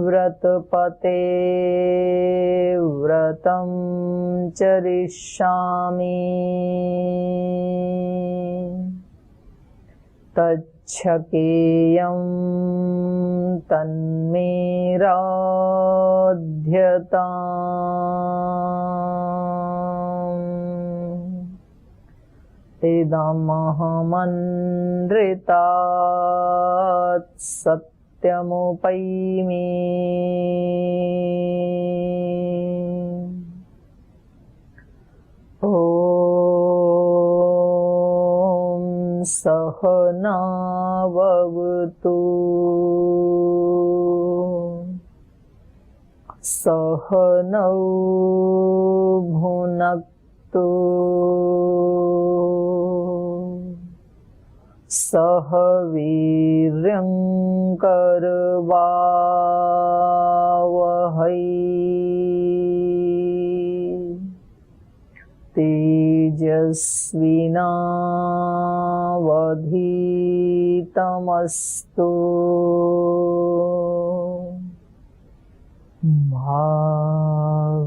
व्रतपते व्रतं चरिष्यामि तच्छकेयं तन्मे राध्यताम् इदमहमनृतात् सत्यमुपैमि ॐ सहनावतु सहनौ भुनक्तु सह वीर्यं करवावहै तेजस्विनावधीतमस्तु मा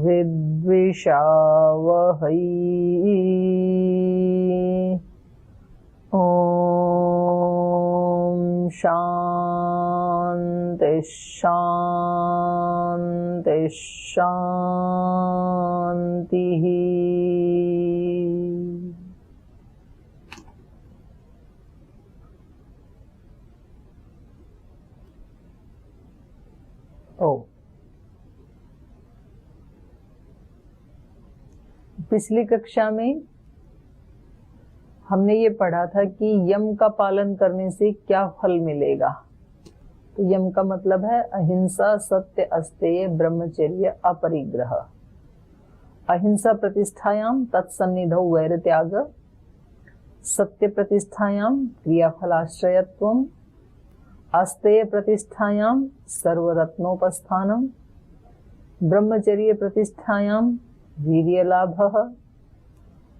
विद्विषावहै शांति शांति शांति। पिछली कक्षा में हमने ये पढ़ा था कि यम का पालन करने से क्या फल मिलेगा। तो यम का मतलब है अहिंसा, सत्य, अस्तेय, ब्रह्मचर्य, अपरिग्रह। अहिंसा प्रतिष्ठायाम तत्सन्निधौ वैर त्याग, सत्य प्रतिष्ठायाम क्रियाफलाश्रयत्वम, अस्तेय प्रतिष्ठायाम सर्वरत्नोपस्थानम, ब्रह्मचर्य प्रतिष्ठायाम वीर्य लाभः,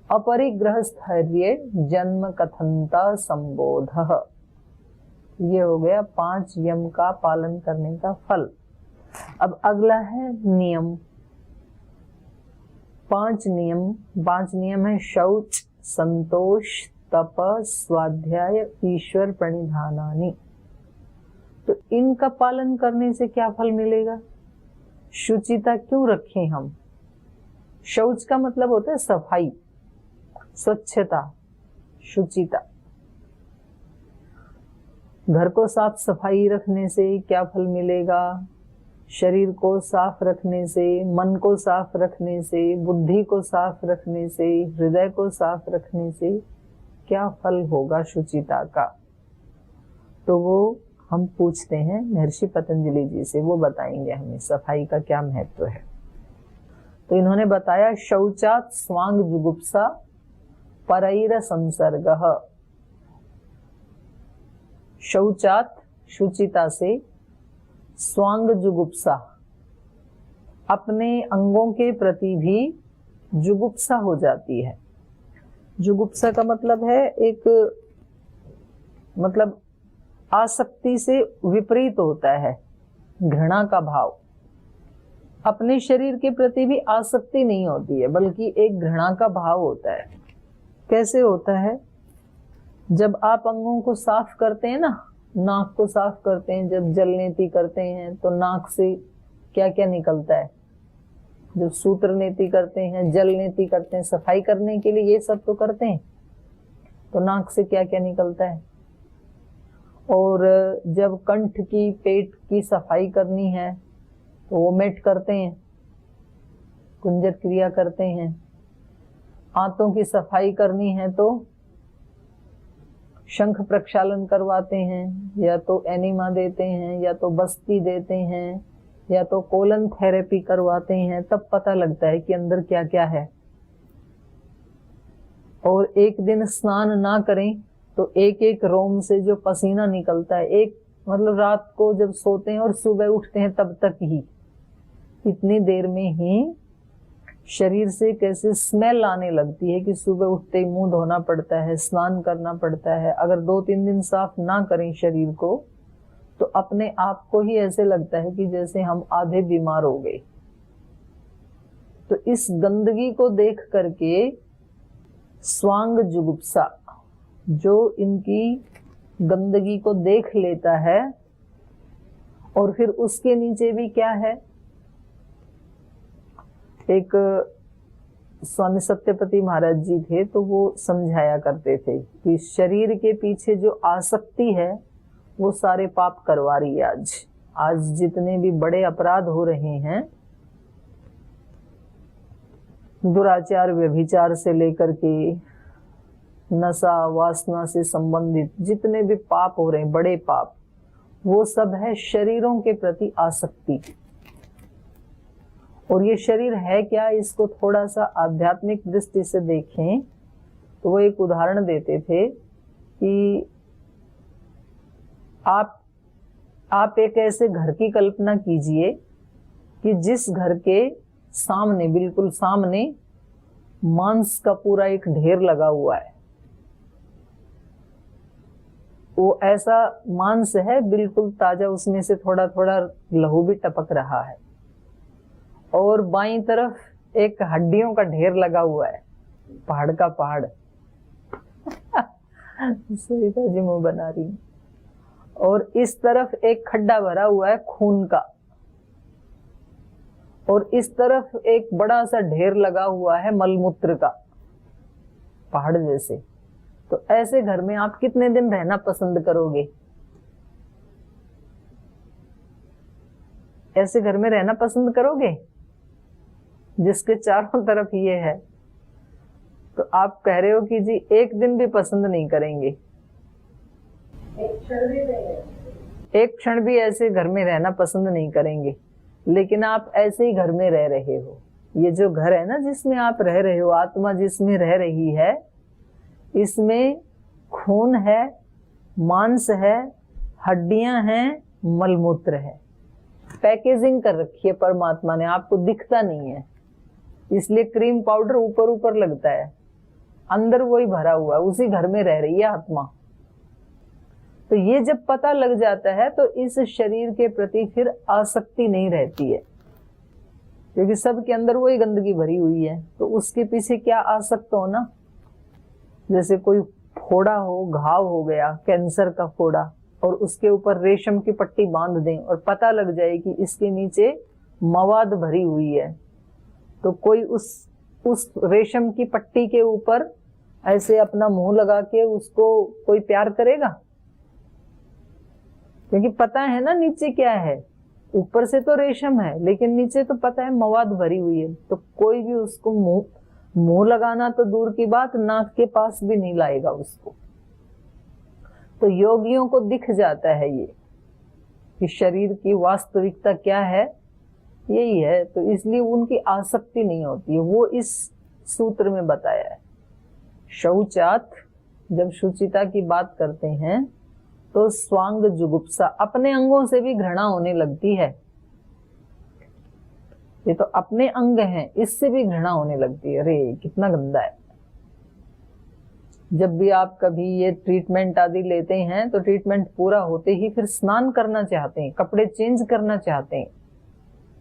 अपरिग्रह स्थैर्य जन्म कथनता संबोधः। ये हो गया 5 यम का पालन करने का फल। अब अगला है नियम। 5 नियम है शौच, संतोष, तप, स्वाध्याय, ईश्वर प्रणिधानानि। तो इनका पालन करने से क्या फल मिलेगा? शुचिता क्यों रखें हम? शौच का मतलब होता है सफाई, स्वच्छता, शुचिता। घर को साफ सफाई रखने से क्या फल मिलेगा? शरीर को साफ रखने से, मन को साफ रखने से, बुद्धि को साफ रखने से, हृदय को साफ रखने से क्या फल होगा शुचिता का? तो वो हम पूछते हैं महर्षि पतंजलि जी से, वो बताएंगे हमें सफाई का क्या महत्व है। तो इन्होंने बताया शौचात् स्वांग जुगुप्सा परैर संसर्गः। शौचात शुचिता से, स्वांग जुगुप्सा अपने अंगों के प्रति भी जुगुप्सा हो जाती है। जुगुप्सा का मतलब है एक मतलब आसक्ति से विपरीत होता है, घृणा का भाव। अपने शरीर के प्रति भी आसक्ति नहीं होती है, बल्कि एक घृणा का भाव होता है। कैसे होता है? जब आप अंगों को साफ करते हैं ना, नाक को साफ करते हैं, जब जलनेति करते हैं तो नाक से क्या क्या निकलता है? जब सूत्र नेति करते हैं, जल नेति करते हैं, सफाई करने के लिए ये सब तो करते हैं, तो नाक से क्या क्या निकलता है। और जब कंठ की, पेट की सफाई करनी है तो वो मेट करते हैं, कुंजर क्रिया करते हैं। आंतों की सफाई करनी है तो शंख प्रक्षालन करवाते हैं, या तो एनिमा देते हैं, या तो बस्ती देते हैं, या तो कोलन थेरेपी करवाते हैं। तब पता लगता है कि अंदर क्या क्या है। और एक दिन स्नान ना करें तो एक एक रोम से जो पसीना निकलता है, एक मतलब रात को जब सोते हैं और सुबह उठते हैं तब तक ही, इतनी देर में ही शरीर से कैसे स्मेल आने लगती है कि सुबह उठते ही मुंह धोना पड़ता है, स्नान करना पड़ता है। अगर 2-3 दिन साफ ना करें शरीर को तो अपने आप को ही ऐसे लगता है कि जैसे हम आधे बीमार हो गए। तो इस गंदगी को देख करके स्वांग जुगुप्सा, जो इनकी गंदगी को देख लेता है, और फिर उसके नीचे भी क्या है, एक स्वामी सत्यपति महाराज जी थे, तो वो समझाया करते थे कि शरीर के पीछे जो आसक्ति है वो सारे पाप करवा रही है। आज जितने भी बड़े अपराध हो रहे हैं, दुराचार व्यभिचार से लेकर के नशा वासना से संबंधित जितने भी पाप हो रहे हैं, बड़े पाप, वो सब है शरीरों के प्रति आसक्ति। और ये शरीर है क्या, इसको थोड़ा सा आध्यात्मिक दृष्टि से देखें तो वो एक उदाहरण देते थे कि आप एक ऐसे घर की कल्पना कीजिए कि जिस घर के सामने, बिल्कुल सामने, मांस का पूरा एक ढेर लगा हुआ है। वो ऐसा मांस है बिल्कुल ताजा, उसमें से थोड़ा थोड़ा लहू भी टपक रहा है, और बाईं तरफ एक हड्डियों का ढेर लगा हुआ है, पहाड़ का पहाड़। सरिता जी मुंह बना रही। और इस तरफ एक खड्डा भरा हुआ है खून का, और इस तरफ एक बड़ा सा ढेर लगा हुआ है मलमूत्र का, पहाड़ जैसे। तो ऐसे घर में आप कितने दिन रहना पसंद करोगे? ऐसे घर में रहना पसंद करोगे जिसके चारों तरफ ये है? तो आप कह रहे हो कि जी एक दिन भी पसंद नहीं करेंगे, एक क्षण भी ऐसे घर में रहना पसंद नहीं करेंगे। लेकिन आप ऐसे ही घर में रह रहे हो। ये जो घर है ना जिसमें आप रह रहे हो, आत्मा जिसमें रह रही है, इसमें खून है, मांस है, हड्डियां हैं, मलमूत्र है। पैकेजिंग कर रखी है परमात्मा ने, आपको दिखता नहीं है, इसलिए क्रीम पाउडर ऊपर ऊपर लगता है, अंदर वही भरा हुआ है। उसी घर में रह रही है आत्मा। तो ये जब पता लग जाता है तो इस शरीर के प्रति फिर आसक्ति नहीं रहती है, क्योंकि सबके अंदर वही गंदगी भरी हुई है। तो उसके पीछे क्या आसक्त हो ना, जैसे कोई फोड़ा हो, घाव हो गया, कैंसर का फोड़ा, और उसके ऊपर रेशम की पट्टी बांध दें और पता लग जाए कि इसके नीचे मवाद भरी हुई है, तो कोई उस रेशम की पट्टी के ऊपर ऐसे अपना मुंह लगा के उसको कोई प्यार करेगा? क्योंकि पता है ना नीचे क्या है। ऊपर से तो रेशम है, लेकिन नीचे तो पता है मवाद भरी हुई है। तो कोई भी उसको मुंह लगाना तो दूर की बात, नाक के पास भी नहीं लाएगा उसको। तो योगियों को दिख जाता है ये कि शरीर की वास्तविकता क्या है, यही है। तो इसलिए उनकी आसक्ति नहीं होती है। वो इस सूत्र में बताया है। शौचात, जब शुचिता की बात करते हैं तो स्वांग जुगुप्सा, अपने अंगों से भी घृणा होने लगती है। ये तो अपने अंग हैं, इससे भी घृणा होने लगती है। अरे कितना गंदा है। जब भी आप कभी ये ट्रीटमेंट आदि लेते हैं तो ट्रीटमेंट पूरा होते ही फिर स्नान करना चाहते हैं, कपड़े चेंज करना चाहते हैं,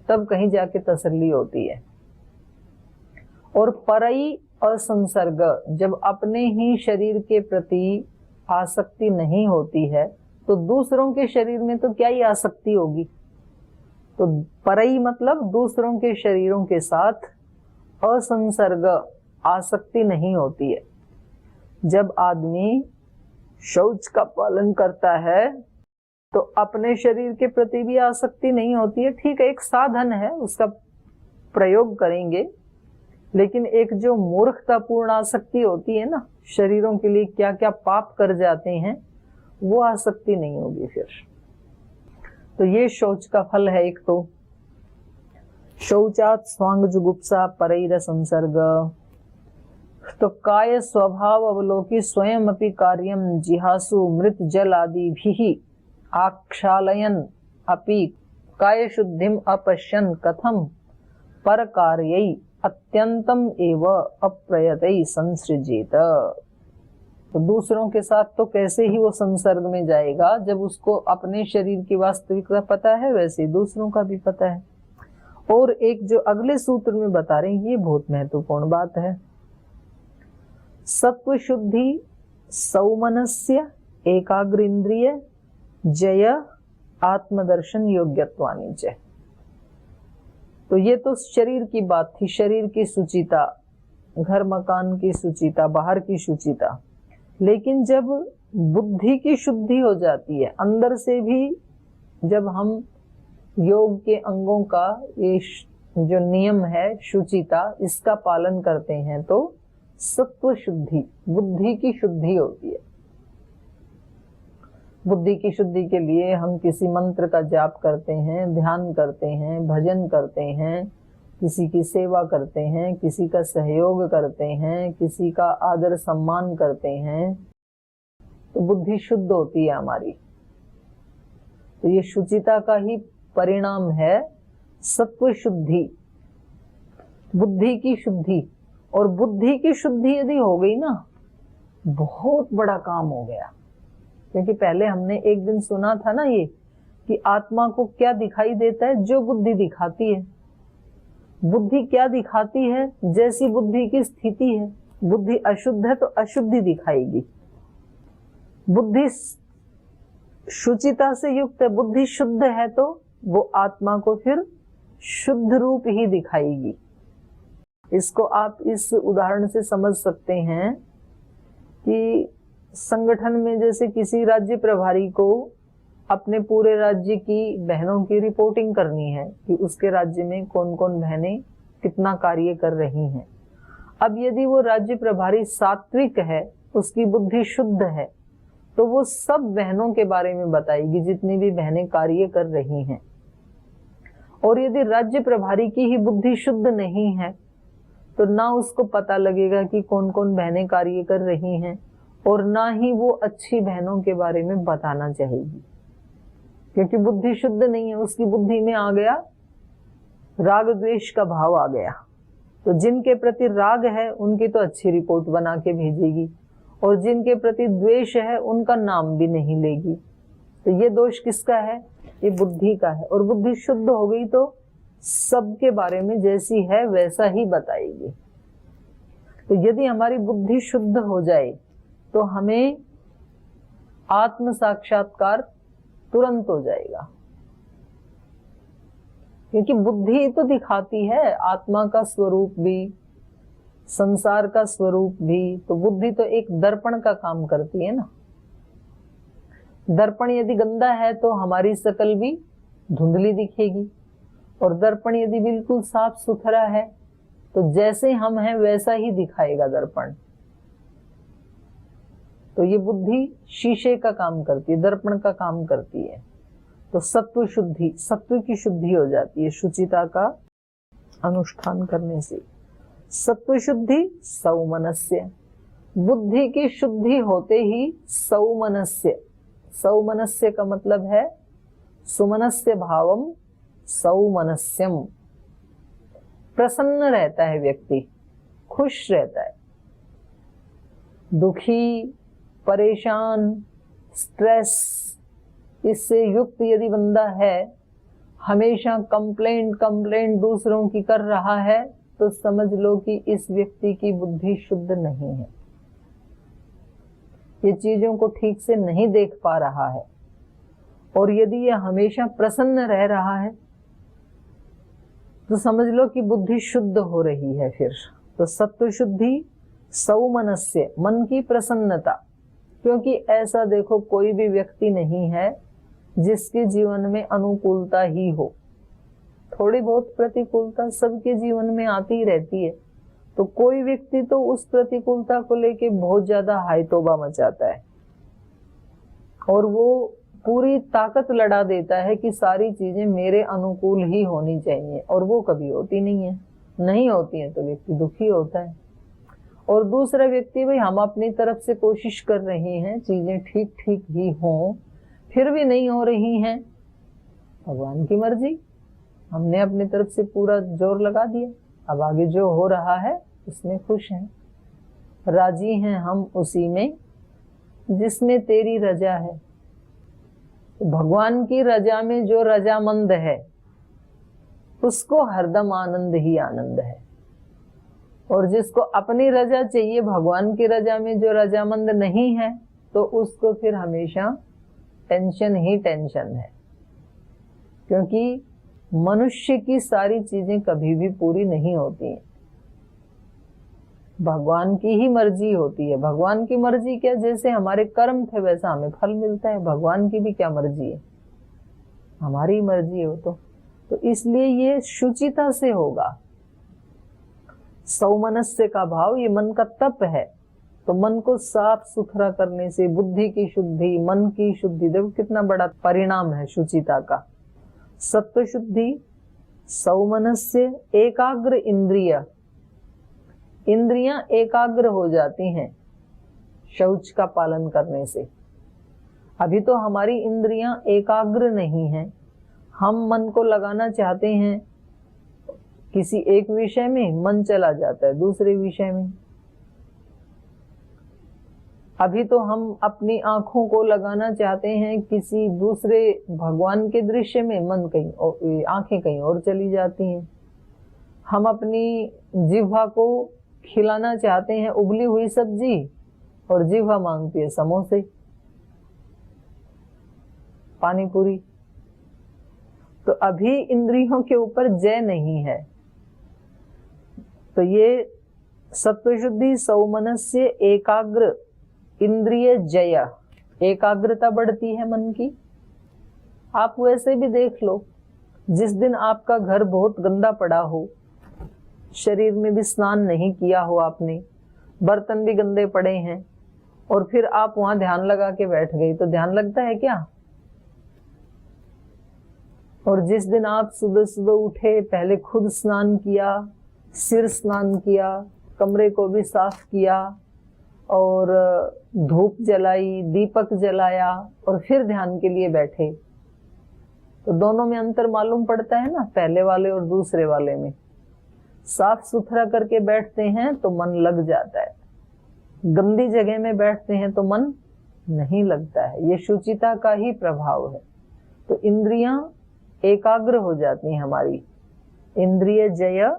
तब कहीं जाके तसल्ली होती है। और परई असंसर्ग, जब अपने ही शरीर के प्रति आसक्ति नहीं होती है तो दूसरों के शरीर में तो क्या ही आसक्ति होगी। तो परई मतलब दूसरों के शरीरों के साथ असंसर्ग, आसक्ति नहीं होती है। जब आदमी शौच का पालन करता है तो अपने शरीर के प्रति भी आसक्ति नहीं होती है। ठीक है, एक साधन है, उसका प्रयोग करेंगे, लेकिन एक जो मूर्खतापूर्ण आसक्ति होती है ना, शरीरों के लिए क्या क्या पाप कर जाते हैं, वो आसक्ति नहीं होगी फिर। तो ये शौच का फल है। एक तो शौचात स्वांग जुगुप्सा परैर संसर्ग। तो काय स्वभाव अवलोकी स्वयं अपि कार्यम जिहासु मृत जल आदि भी आक्षालयन अपि काय शुद्धिम अपश्यन कथम पर कार्यई अत्यंतम एव अप्रयतई संसृजेत। तो दूसरों के साथ तो कैसे ही वो संसर्ग में जाएगा, जब उसको अपने शरीर की वास्तविकता पता है वैसे ही दूसरों का भी पता है। और एक जो अगले सूत्र में बता रहे हैं, ये बहुत महत्वपूर्ण बात है। सत्व शुद्धि सौमनस्य एकाग्र इंद्रिय जय आत्मदर्शन योग्यत्वानि च। तो ये तो शरीर की बात थी, शरीर की शुचिता, घर मकान की शुचिता, बाहर की शुचिता। लेकिन जब बुद्धि की शुद्धि हो जाती है अंदर से भी, जब हम योग के अंगों का ये जो नियम है शुचिता, इसका पालन करते हैं तो सत्व शुद्धि, बुद्धि की शुद्धि होती है। बुद्धि की शुद्धि के लिए हम किसी मंत्र का जाप करते हैं, ध्यान करते हैं, भजन करते हैं, किसी की सेवा करते हैं, किसी का सहयोग करते हैं, किसी का आदर सम्मान करते हैं, तो बुद्धि शुद्ध होती है हमारी। तो ये शुचिता का ही परिणाम है सत्व शुद्धि, बुद्धि की शुद्धि। और बुद्धि की शुद्धि यदि हो गई ना, बहुत बड़ा काम हो गया। क्योंकि पहले हमने एक दिन सुना था ना ये, कि आत्मा को क्या दिखाई देता है, जो बुद्धि दिखाती है। बुद्धि क्या दिखाती है, जैसी बुद्धि की स्थिति है। बुद्धि अशुद्ध है तो अशुद्धि दिखाएगी, बुद्धि शुचिता से युक्त है, बुद्धि शुद्ध है तो वो आत्मा को फिर शुद्ध रूप ही दिखाएगी। इसको आप इस उदाहरण से समझ सकते हैं कि संगठन में जैसे किसी राज्य प्रभारी को अपने पूरे राज्य की बहनों की रिपोर्टिंग करनी है कि उसके राज्य में कौन कौन बहनें कितना कार्य कर रही हैं। अब यदि वो राज्य प्रभारी सात्विक है, उसकी बुद्धि शुद्ध है, तो वो सब बहनों के बारे में बताएगी जितनी भी बहनें कार्य कर रही हैं। और यदि राज्य प्रभारी की ही बुद्धि शुद्ध नहीं है तो ना उसको पता लगेगा कि कौन कौन बहनें कार्य कर रही हैं, और ना ही वो अच्छी बहनों के बारे में बताना चाहेगी, क्योंकि बुद्धि शुद्ध नहीं है। उसकी बुद्धि में आ गया राग द्वेष का भाव आ गया। तो जिनके प्रति राग है उनकी तो अच्छी रिपोर्ट बना के भेजेगी, और जिनके प्रति द्वेष है उनका नाम भी नहीं लेगी। तो ये दोष किसका है, ये बुद्धि का है। और बुद्धि शुद्ध हो गई तो सबके बारे में जैसी है वैसा ही बताएगी। तो यदि हमारी बुद्धि शुद्ध हो जाए तो हमें आत्म साक्षात्कार तुरंत हो जाएगा, क्योंकि बुद्धि तो दिखाती है आत्मा का स्वरूप भी, संसार का स्वरूप भी। तो बुद्धि तो एक दर्पण का काम करती है ना। दर्पण यदि गंदा है तो हमारी शकल भी धुंधली दिखेगी, और दर्पण यदि बिल्कुल साफ सुथरा है तो जैसे हम हैं वैसा ही दिखाएगा दर्पण। तो ये बुद्धि शीशे का काम करती है, दर्पण का काम करती है। तो सत्व शुद्धि, सत्व की शुद्धि हो जाती है शुचिता का अनुष्ठान करने से। सत्व शुद्धि सौमनस्य, बुद्धि की शुद्धि होते ही सौमनस्य, सौमनस्य का मतलब है सुमनस्य भावम सौमनस्यम, प्रसन्न रहता है व्यक्ति, खुश रहता है। दुखी, परेशान, स्ट्रेस इससे युक्त यदि बंदा है, हमेशा कंप्लेंट दूसरों की कर रहा है, तो समझ लो कि इस व्यक्ति की बुद्धि शुद्ध नहीं है, ये चीजों को ठीक से नहीं देख पा रहा है। और यदि यह हमेशा प्रसन्न रह रहा है तो समझ लो कि बुद्धि शुद्ध हो रही है फिर। तो सत्व शुद्धि सौमनस्य, मन की प्रसन्नता। क्योंकि ऐसा देखो कोई भी व्यक्ति नहीं है जिसके जीवन में अनुकूलता ही हो, थोड़ी बहुत प्रतिकूलता सबके जीवन में आती रहती है। तो कोई व्यक्ति तो उस प्रतिकूलता को लेके बहुत ज्यादा हाय तौबा मचाता है, और वो पूरी ताकत लड़ा देता है कि सारी चीजें मेरे अनुकूल ही होनी चाहिए, और वो कभी होती नहीं है। नहीं होती है तो व्यक्ति दुखी होता है। और दूसरा व्यक्ति, भाई हम अपनी तरफ से कोशिश कर रहे हैं चीजें ठीक ठीक ही हों, फिर भी नहीं हो रही हैं, भगवान की मर्जी, हमने अपनी तरफ से पूरा जोर लगा दिया, अब आगे जो हो रहा है उसमें खुश हैं, राजी हैं हम उसी में जिसमें तेरी रजा है। भगवान की रजा में जो रजामंद है उसको हरदम आनंद ही आनंद है, और जिसको अपनी रजा चाहिए, भगवान की रजा में जो रजामंद नहीं है, तो उसको फिर हमेशा टेंशन ही टेंशन है। क्योंकि मनुष्य की सारी चीजें कभी भी पूरी नहीं होती हैं, भगवान की ही मर्जी होती है। भगवान की मर्जी क्या, जैसे हमारे कर्म थे वैसा हमें फल मिलता है। भगवान की भी क्या मर्जी है, हमारी मर्जी हो तो इसलिए ये शुचिता से होगा। सौमनस्य का भाव, ये मन का तप है। तो मन को साफ सुथरा करने से बुद्धि की शुद्धि, मन की शुद्धि, देखो कितना बड़ा परिणाम है शुचिता का। सत्व शुद्धि, सौमनस्य, एकाग्र इंद्रिय, इंद्रियां एकाग्र हो जाती हैं शौच का पालन करने से। अभी तो हमारी इंद्रियां एकाग्र नहीं हैं, हम मन को लगाना चाहते हैं किसी एक विषय में, मन चला जाता है दूसरे विषय में। अभी तो हम अपनी आंखों को लगाना चाहते हैं किसी दूसरे भगवान के दृश्य में, मन कहीं और, आंखें कहीं और चली जाती हैं। हम अपनी जिह्वा को खिलाना चाहते हैं उबली हुई सब्जी, और जिह्वा मांगती है समोसे, पानी पूरी। तो अभी इंद्रियों के ऊपर जय नहीं है। तो ये सत्वशुद्धि, सौमनस्य, एकाग्र इंद्रिय जय, एकाग्रता बढ़ती है मन की। आप वैसे भी देख लो, जिस दिन आपका घर बहुत गंदा पड़ा हो, शरीर में भी स्नान नहीं किया हो आपने, बर्तन भी गंदे पड़े हैं, और फिर आप वहां ध्यान लगा के बैठ गई, तो ध्यान लगता है क्या? और जिस दिन आप सुबह सुबह उठे, पहले खुद स्नान किया, सिर स्नान किया, कमरे को भी साफ किया, और धूप जलाई, दीपक जलाया, और फिर ध्यान के लिए बैठे, तो दोनों में अंतर मालूम पड़ता है ना, पहले वाले और दूसरे वाले में। साफ सुथरा करके बैठते हैं तो मन लग जाता है, गंदी जगह में बैठते हैं तो मन नहीं लगता है। ये शुचिता का ही प्रभाव है। तो इंद्रियां एकाग्र हो जाती हैं हमारी, इंद्रिय जय,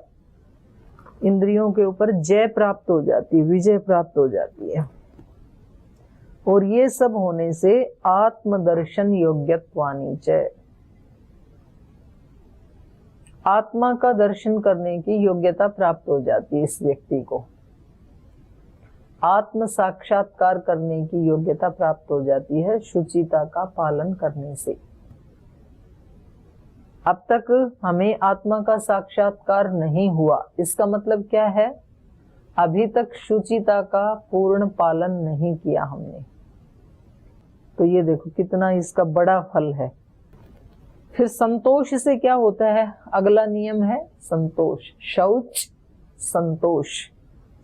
इंद्रियों के ऊपर जय प्राप्त हो जाती है, विजय प्राप्त हो जाती है। और ये सब होने से आत्मदर्शन योग्यत्वानि च, आत्मा का दर्शन करने की योग्यता प्राप्त हो जाती है इस व्यक्ति को, आत्म साक्षात्कार करने की योग्यता प्राप्त हो जाती है शुचिता का पालन करने से। अब तक हमें आत्मा का साक्षात्कार नहीं हुआ, इसका मतलब क्या है? अभी तक शुचिता का पूर्ण पालन नहीं किया हमने। तो ये देखो कितना इसका बड़ा फल है। फिर संतोष से क्या होता है? अगला नियम है संतोष। शौच संतोष,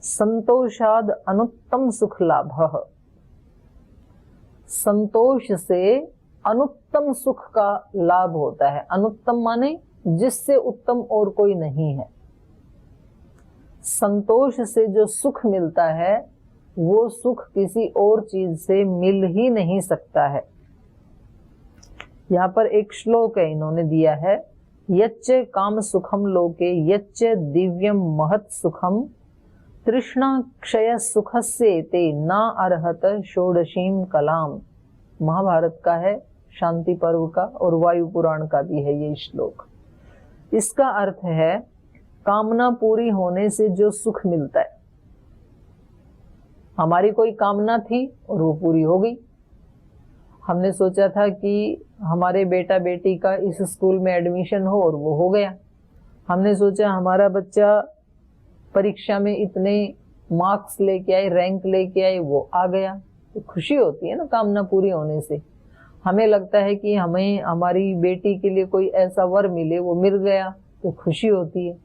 संतोषाद अनुत्तम सुख लाभः। संतोष से अनुत्तम सुख का लाभ होता है। अनुत्तम माने जिससे उत्तम और कोई नहीं है। संतोष से जो सुख मिलता है वो सुख किसी और चीज से मिल ही नहीं सकता है। यहाँ पर एक श्लोक है इन्होंने दिया है, यच्च काम सुखम लोके यच्च दिव्यम महत् सुखम तृष्णा क्षय सुखस्य ते ना अर्हत षोडशीम कलाम। महाभारत का है, शांति पर्व का, और वायु पुराण का भी है ये श्लोक। इसका अर्थ है कामना पूरी होने से जो सुख मिलता है। हमारी कोई कामना थी और वो पूरी हो गई। हमने सोचा था कि हमारे बेटा बेटी का इस स्कूल में एडमिशन हो और वो हो गया। हमने सोचा हमारा बच्चा परीक्षा में इतने मार्क्स लेके आए, रैंक लेके आए, वो आ गया। तो खुशी होती है ना कामना पूरी होने से। हमें लगता है कि हमें हमारी बेटी के लिए कोई ऐसा वर मिले, वो मिल गया तो खुशी होती है।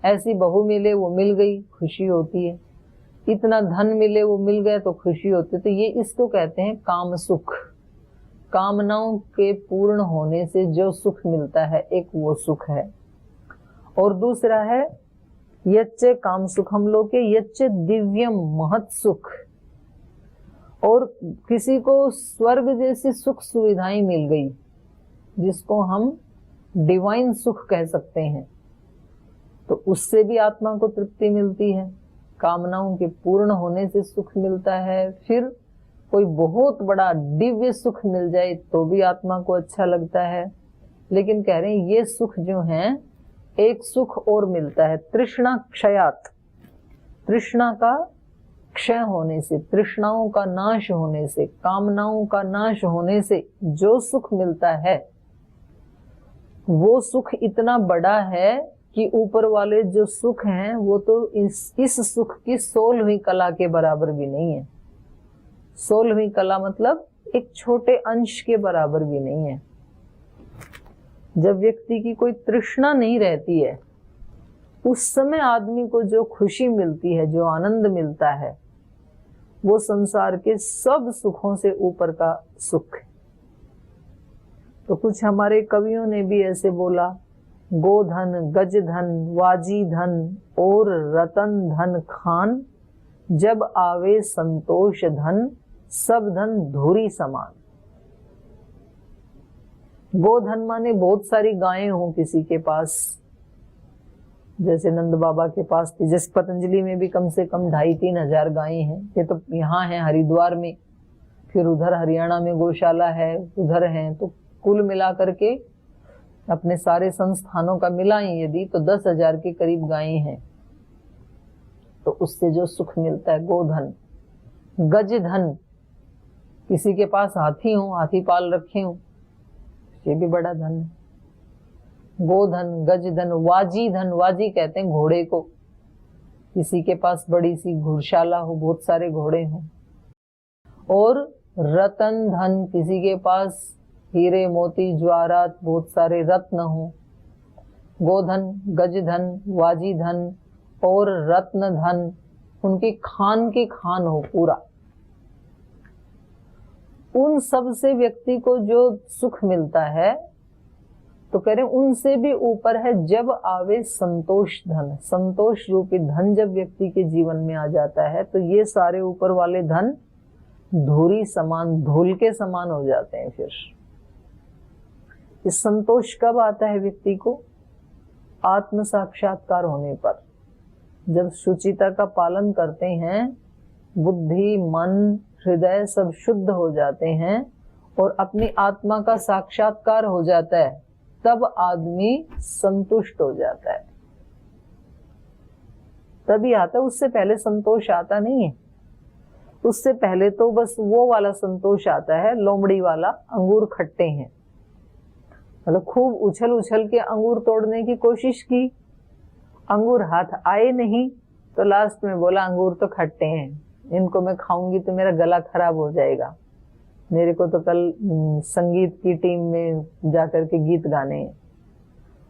ऐसी बहू मिले, वो मिल गई, खुशी होती है। इतना धन मिले, वो मिल गया तो खुशी होती है। तो ये इसको कहते हैं काम सुख। कामनाओं के पूर्ण होने से जो सुख मिलता है, एक वो सुख है। और दूसरा है यच्च काम सुखम लोके यच्च दिव्यम महत् सुख। और किसी को स्वर्ग जैसी सुख सुविधाएं मिल गई, जिसको हम डिवाइन सुख कह सकते हैं, तो उससे भी आत्मा को तृप्ति मिलती है, कामनाओं के पूर्ण होने से सुख मिलता है। फिर कोई बहुत बड़ा दिव्य सुख मिल जाए तो भी आत्मा को अच्छा लगता है। लेकिन कह रहे हैं ये सुख जो है, एक सुख और मिलता है, तृष्णा क्षयात, तृष्णा का क्षय होने से, तृष्णाओं का नाश होने से, कामनाओं का नाश होने से जो सुख मिलता है, वो सुख इतना बड़ा है कि ऊपर वाले जो सुख हैं वो तो इस सुख की 16वीं कला के बराबर भी नहीं है। 16वीं कला मतलब एक छोटे अंश के बराबर भी नहीं है। जब व्यक्ति की कोई तृष्णा नहीं रहती है, उस समय आदमी को जो खुशी मिलती है, जो आनंद मिलता है, वो संसार के सब सुखों से ऊपर का सुख है। तो कुछ हमारे कवियों ने भी ऐसे बोला, गोधन गज धन वाजी धन और रतन धन खान, जब आवे संतोष धन सब धन धूरी समान। गोधन माने बहुत सारी गायें हों किसी के पास, जैसे नंद बाबा के पास थी, जैसे पतंजलि में भी कम से कम 2,500-3 हजार गायें हैं। ये तो यहाँ है हरिद्वार में, फिर उधर हरियाणा में गौशाला है, उधर है, तो कुल मिला करके अपने सारे संस्थानों का मिलाएं यदि तो 10,000 के करीब गायें हैं। तो उससे जो सुख मिलता है गोधन। गज धन, किसी के पास हाथी हो, हाथी पाल रखे हो, ये भी बड़ा धन है। गोधन गज धन वाजी धन, वाजी कहते हैं घोड़े को, किसी के पास बड़ी सी घुड़शाला हो, बहुत सारे घोड़े हो। और रतन धन, किसी के पास हीरे मोती ज्वारात बहुत सारे रत्न हो। गोधन गज धन वाजी धन और रत्न धन, उनकी खान की खान हो पूरा। उन सब से व्यक्ति को जो सुख मिलता है, तो कह रहे उनसे भी ऊपर है जब आवे संतोष धन। संतोष रूपी धन जब व्यक्ति के जीवन में आ जाता है, तो ये सारे ऊपर वाले धन धूरी समान, धूल के समान हो जाते हैं। फिर इस संतोष कब आता है व्यक्ति को? आत्म साक्षात्कार होने पर, जब शुचिता का पालन करते हैं, बुद्धि मन हृदय सब शुद्ध हो जाते हैं और अपनी आत्मा का साक्षात्कार हो जाता है, तब आदमी संतुष्ट हो जाता है। तभी आता है, उससे पहले संतोष आता नहीं है। उससे पहले तो बस वो वाला संतोष आता है, लोमड़ी वाला, अंगूर खट्टे हैं, मतलब खूब उछल उछल के अंगूर तोड़ने की कोशिश की, अंगूर हाथ आए नहीं, तो लास्ट में बोला अंगूर तो खट्टे हैं, इनको मैं खाऊंगी तो मेरा गला खराब हो जाएगा, मेरे को तो कल संगीत की टीम में जाकर के गीत गाने हैं।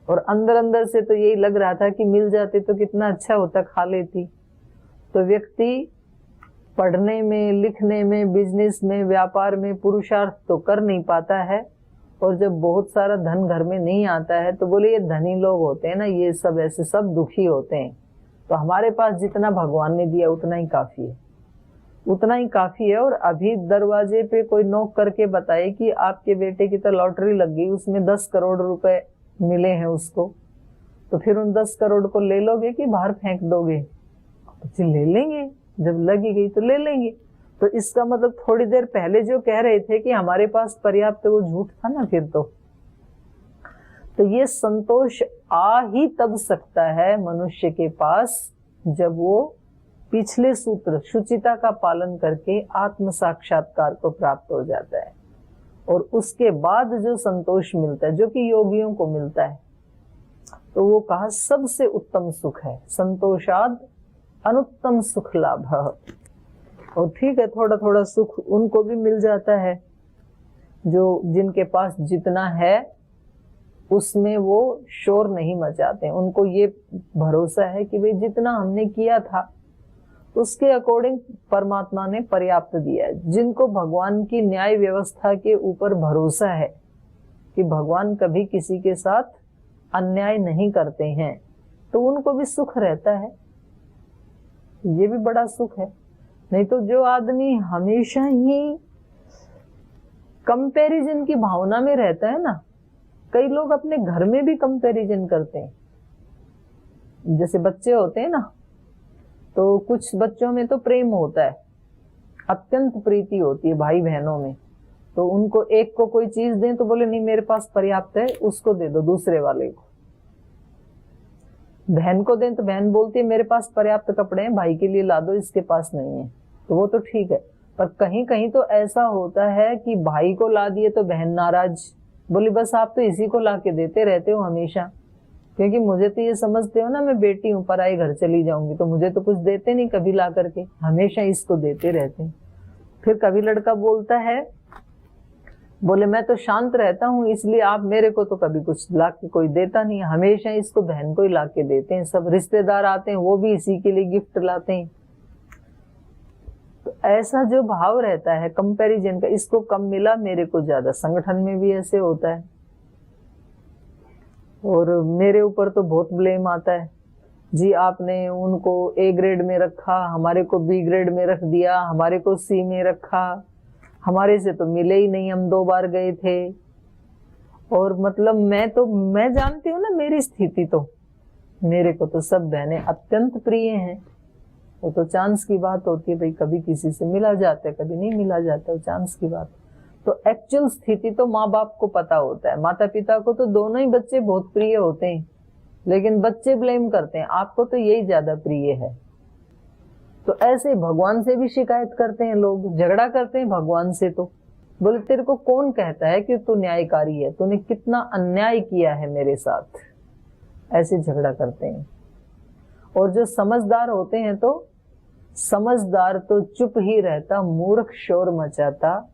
और अंदर अंदर से तो यही लग रहा था कि मिल जाते तो कितना अच्छा होता, खा लेती। तो व्यक्ति पढ़ने में, लिखने में, बिजनेस में, व्यापार में पुरुषार्थ तो कर नहीं पाता है, और जब बहुत सारा धन घर में नहीं आता है तो बोले ये धनी लोग होते हैं ना, ये सब ऐसे सब दुखी होते हैं, तो हमारे पास जितना भगवान ने दिया उतना ही काफी है, उतना ही काफी है। और अभी दरवाजे पे कोई नॉक करके बताए कि आपके बेटे की तो लॉटरी लग गई, उसमें 10 करोड़ रुपए मिले हैं उसको, तो फिर उन 10 करोड़ को ले लोगे कि बाहर फेंक दोगे? तो ले लेंगे, जब लगी गई तो ले लेंगे। तो इसका मतलब थोड़ी देर पहले जो कह रहे थे कि हमारे पास पर्याप्त, वो झूठ था ना फिर तो ये संतोष आ ही तब सकता है मनुष्य के पास जब वो पिछले सूत्र शुचिता का पालन करके आत्म साक्षात्कार को प्राप्त हो जाता है। और उसके बाद जो संतोष मिलता है, जो कि योगियों को मिलता है, तो वो कहा सबसे उत्तम सुख है, संतोषाद अनुत्तम सुख लाभ। और ठीक है, थोड़ा थोड़ा सुख उनको भी मिल जाता है जो जिनके पास जितना है उसमें वो शोर नहीं मचाते। उनको ये भरोसा है कि भाई जितना हमने किया था उसके अकॉर्डिंग परमात्मा ने पर्याप्त दिया है। जिनको भगवान की न्याय व्यवस्था के ऊपर भरोसा है कि भगवान कभी किसी के साथ अन्याय नहीं करते हैं, तो उनको भी सुख रहता है। ये भी बड़ा सुख है। नहीं तो जो आदमी हमेशा ही कंपैरिजन की भावना में रहता है ना, कई लोग अपने घर में भी कंपैरिजन करते हैं। जैसे बच्चे होते हैं ना, तो कुछ बच्चों में तो प्रेम होता है, अत्यंत प्रीति होती है भाई बहनों में, तो उनको एक को कोई चीज दें तो बोले नहीं मेरे पास पर्याप्त है, उसको दे दो दूसरे वाले को। बहन को दें तो बहन बोलती है मेरे पास पर्याप्त कपड़े हैं, भाई के लिए ला दो, इसके पास नहीं है। तो वो तो ठीक है, पर कहीं कहीं तो ऐसा होता है कि भाई को ला दिए तो बहन नाराज, बोली बस आप तो इसी को ला के देते रहते हो हमेशा, क्योंकि मुझे तो ये समझते हो ना मैं बेटी हूँ, पराई घर चली जाऊंगी तो मुझे तो कुछ देते नहीं कभी ला करके, हमेशा इसको देते रहते हैं। फिर कभी लड़का बोलता है, बोले मैं तो शांत रहता हूँ इसलिए आप मेरे को तो कभी कुछ ला के कोई देता नहीं, हमेशा इसको बहन को ही ला के देते हैं, सब रिश्तेदार आते हैं वो भी इसी के लिए गिफ्ट लाते हैं। तो ऐसा जो भाव रहता है कंपैरिजन का, इसको कम मिला मेरे को ज्यादा, संगठन में भी ऐसे होता है। और मेरे ऊपर तो बहुत ब्लेम आता है, जी आपने उनको ए ग्रेड में रखा, हमारे को बी ग्रेड में रख दिया, हमारे को सी में रखा, हमारे से तो मिले ही नहीं, हम 2 बार गए थे। और मतलब मैं जानती हूँ ना मेरी स्थिति, तो मेरे को तो सब बहनें अत्यंत प्रिय हैं। वो तो चांस की बात होती है भाई, कभी किसी से मिला जाता है कभी नहीं मिला जाता, वो चांस की बात। तो एक्चुअल स्थिति तो माँ बाप को पता होता है, माता पिता को तो दोनों ही बच्चे बहुत प्रिय होते हैं, लेकिन बच्चे ब्लेम करते हैं आपको तो यही ज्यादा प्रिय है। तो ऐसे भगवान से भी शिकायत करते हैं लोग, झगड़ा करते हैं भगवान से, तो बोले तेरे को कौन कहता है कि तू न्यायकारी है, तूने कितना अन्याय किया है मेरे साथ, ऐसे झगड़ा करते हैं। और जो समझदार होते हैं तो समझदार तो चुप ही रहता, मूर्ख शोर मचाता,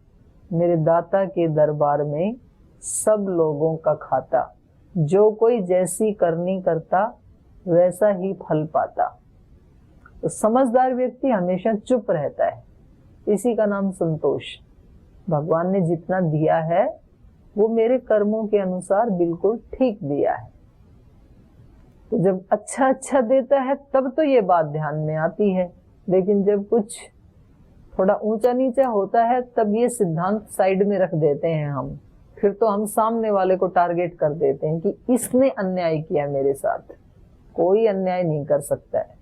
मेरे दाता के दरबार में सब लोगों का खाता, जो कोई जैसी करनी करता वैसा ही फल पाता। तो समझदार व्यक्ति हमेशा चुप रहता है, इसी का नाम संतोष। भगवान ने जितना दिया है वो मेरे कर्मों के अनुसार बिल्कुल ठीक दिया है। तो जब अच्छा अच्छा देता है तब तो ये बात ध्यान में आती है, लेकिन जब कुछ थोड़ा ऊंचा नीचा होता है तब ये सिद्धांत साइड में रख देते हैं हम। फिर तो हम सामने वाले को टारगेट कर देते हैं कि इसने अन्याय किया मेरे साथ। कोई अन्याय नहीं कर सकता है,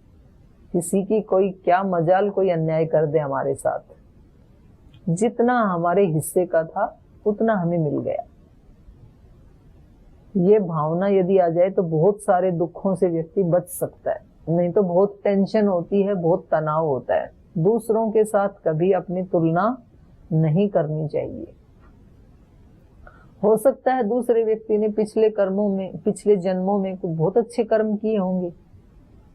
किसी की कोई क्या मजाल कोई अन्याय कर दे हमारे साथ। जितना हमारे हिस्से का था उतना हमें मिल गया। ये भावना यदि आ जाए तो बहुत सारे दुखों से व्यक्ति बच सकता है, नहीं तो बहुत टेंशन होती है, बहुत तनाव होता है। दूसरों के साथ कभी अपनी तुलना नहीं करनी चाहिए। हो सकता है दूसरे व्यक्ति ने पिछले कर्मों में, पिछले जन्मों में कुछ बहुत अच्छे कर्म किए होंगे,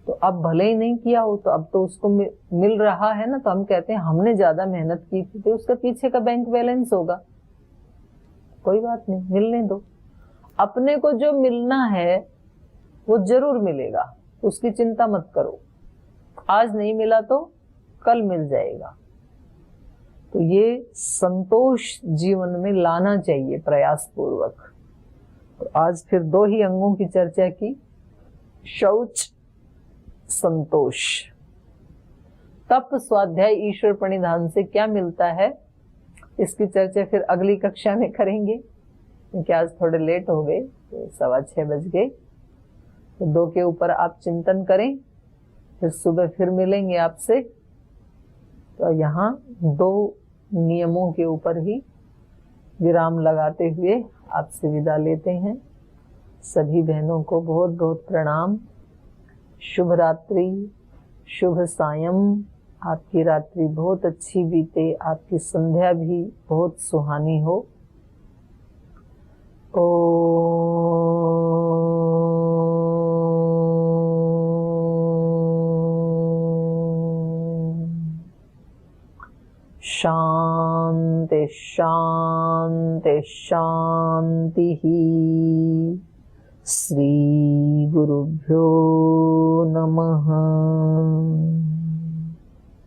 तो अब भले ही नहीं किया हो तो अब तो उसको मिल रहा है ना, तो हम कहते हैं हमने ज्यादा मेहनत की थी तो उसका पीछे का बैंक बैलेंस होगा, कोई बात नहीं, मिलने दो। अपने को जो मिलना है वो जरूर मिलेगा, उसकी चिंता मत करो। आज नहीं मिला तो कल मिल जाएगा। तो ये संतोष जीवन में लाना चाहिए प्रयास पूर्वक। तो आज फिर 2 ही अंगों की चर्चा की, शौच, संतोष। तप, स्वाध्याय, ईश्वर प्रणिधान से क्या मिलता है इसकी चर्चा फिर अगली कक्षा में करेंगे, क्योंकि आज थोड़े लेट हो गए, तो 6:15 बज गए। तो 2 के ऊपर आप चिंतन करें, फिर सुबह फिर मिलेंगे आपसे। तो यहाँ 2 नियमों के ऊपर ही विराम लगाते हुए आपसे विदा लेते हैं। सभी बहनों को बहुत बहुत प्रणाम। शुभ रात्रि, शुभ सायं। आपकी रात्रि बहुत अच्छी बीते, आपकी संध्या भी बहुत सुहानी हो। शांति शांति शांति। श्री गुरुभ्यो नमः।